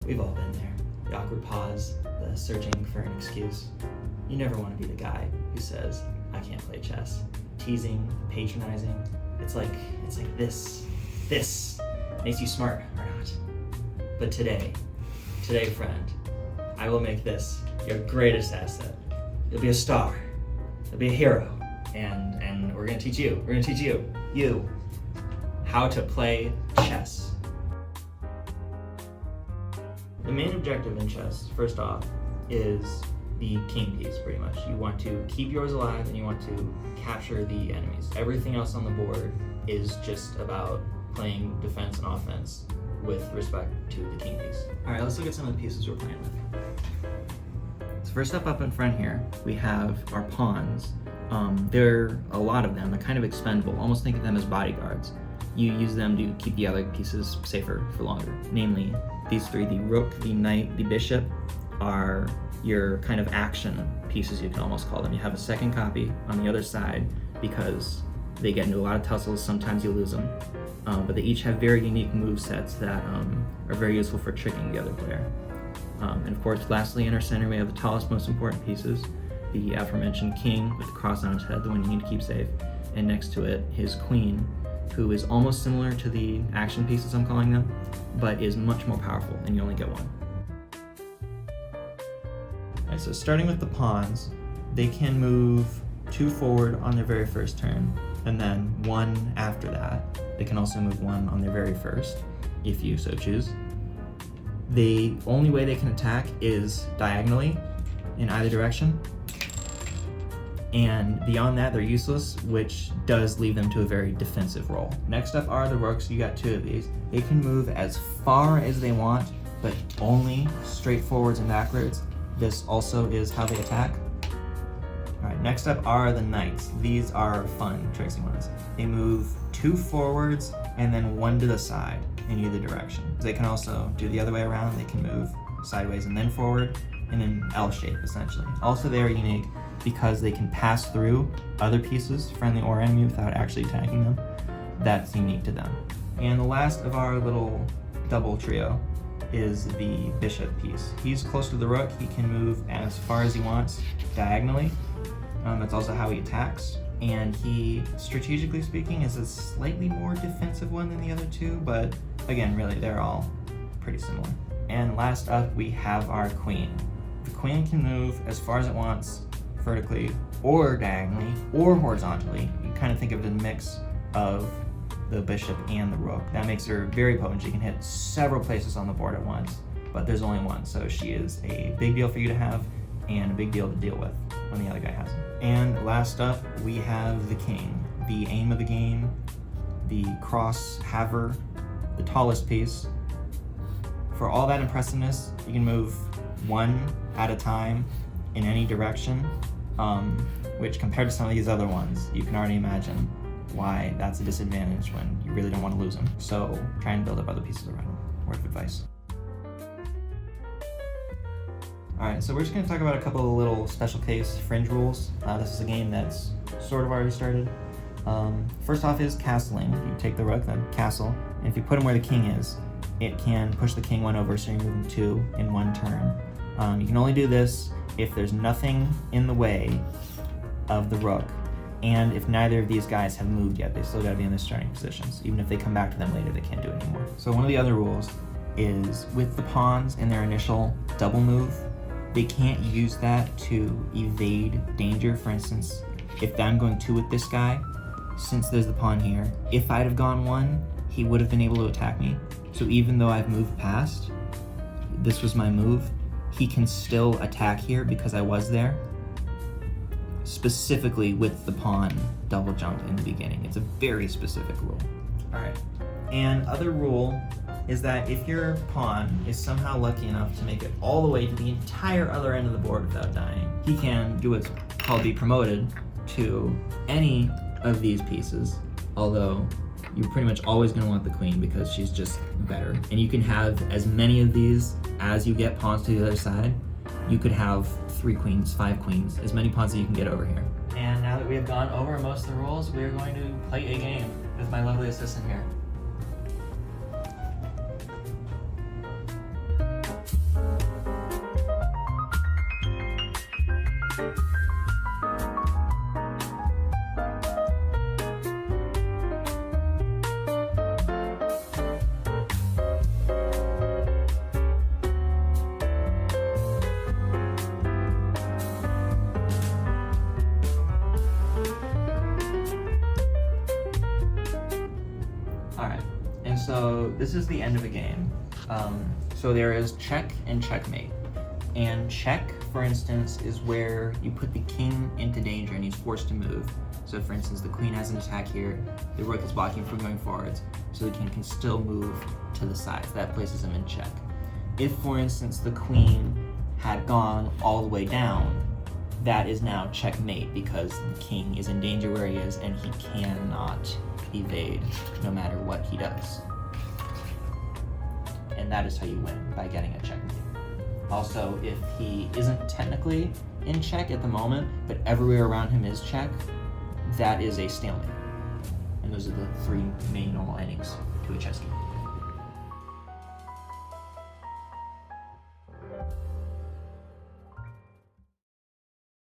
We've all been there. The awkward pause, the searching for an excuse. You never want to be the guy who says, I can't play chess. Teasing, patronizing. It's like this makes you smart or not. But today, friend, I will make this your greatest asset. You'll be a star. You'll be a hero. And we're gonna teach you how to play chess. The main objective in chess, first off, is the king piece, pretty much. You want to keep yours alive and you want to capture the enemies. Everything else on the board is just about playing defense and offense with respect to the king piece. All right, let's look at some of the pieces we're playing with. So first up in front here, we have our pawns. There are a lot of them. They're kind of expendable. Almost think of them as bodyguards. You use them to keep the other pieces safer for longer. Namely, these three, the rook, the knight, the bishop, are your kind of action pieces, you can almost call them. You have a second copy on the other side because they get into a lot of tussles. Sometimes you lose them. But they each have very unique move sets that are very useful for tricking the other player. And of course, lastly, in our center, we have the tallest, most important pieces. The aforementioned king with the cross on his head, the one you need to keep safe. And next to it, his queen, who is almost similar to the action pieces I'm calling them, but is much more powerful, and you only get one. Alright, so starting with the pawns, they can move 2 forward on their very first turn, and then 1 after that. They can also move 1 on their very first, if you so choose. The only way they can attack is diagonally in either direction. And beyond that, they're useless, which does leave them to a very defensive role. Next up are the rooks. You got 2 of these. They can move as far as they want, but only straight forwards and backwards. This also is how they attack. All right, next up are the knights. These are fun, tricksy ones. They move 2 forwards and then 1 to the side in either direction. They can also do the other way around. They can move sideways and then forward in an L shape, essentially. Also, they are unique because they can pass through other pieces, friendly or enemy, without actually attacking them. That's unique to them. And the last of our little double trio is the bishop piece. He's close to the rook. He can move as far as he wants diagonally. That's also how he attacks. And he, strategically speaking, is a slightly more defensive one than the other 2, but again, really, they're all pretty similar. And last up, we have our queen. The queen can move as far as it wants, vertically or diagonally or horizontally. You kind of think of it as a mix of the bishop and the rook. That makes her very potent. She can hit several places on the board at once, but there's only one, so she is a big deal for you to have and a big deal to deal with when the other guy has him. And last up, we have the king, the aim of the game, the cross haver, the tallest piece. For all that impressiveness, you can move 1 at a time in any direction, which compared to some of these other ones, you can already imagine why that's a disadvantage when you really don't want to lose them. So try and build up other pieces around them. Word of advice. Alright, so we're just going to talk about a couple of little special case fringe rules. This is a game that's sort of already started. First off is castling. You take the rook, then castle, and if you put him where the king is, it can push the king 1 over, so you're moving 2 in 1 turn. You can only do this if there's nothing in the way of the rook, and if neither of these guys have moved yet. They still got to be in their starting positions. Even if they come back to them later, they can't do it anymore. So one of the other rules is with the pawns in their initial double move, they can't use that to evade danger. For instance, if I'm going 2 with this guy, since there's the pawn here, if I'd have gone 1, he would have been able to attack me. So even though I've moved past, this was my move, he can still attack here because I was there, specifically with the pawn double jump in the beginning. It's a very specific rule. All right, and other rule is that if your pawn is somehow lucky enough to make it all the way to the entire other end of the board without dying, he can do what's called be promoted to any of these pieces, although you're pretty much always going to want the queen because she's just better. And you can have as many of these as you get pawns to the other side. You could have 3 queens, 5 queens, as many pawns as you can get over here. And now that we have gone over most of the rules, we are going to play a game with my lovely assistant here. So this is the end of a game. So there is check and checkmate. And check, for instance, is where you put the king into danger and he's forced to move. So for instance, the queen has an attack here, the rook is blocking from going forwards, so the king can still move to the sides. That places him in check. If, for instance, the queen had gone all the way down, that is now checkmate because the king is in danger where he is and he cannot evade no matter what he does. And that is how you win, by getting a checkmate. Also, if he isn't technically in check at the moment, but everywhere around him is check, that is a stalemate. And those are the three main normal endings to a chess game.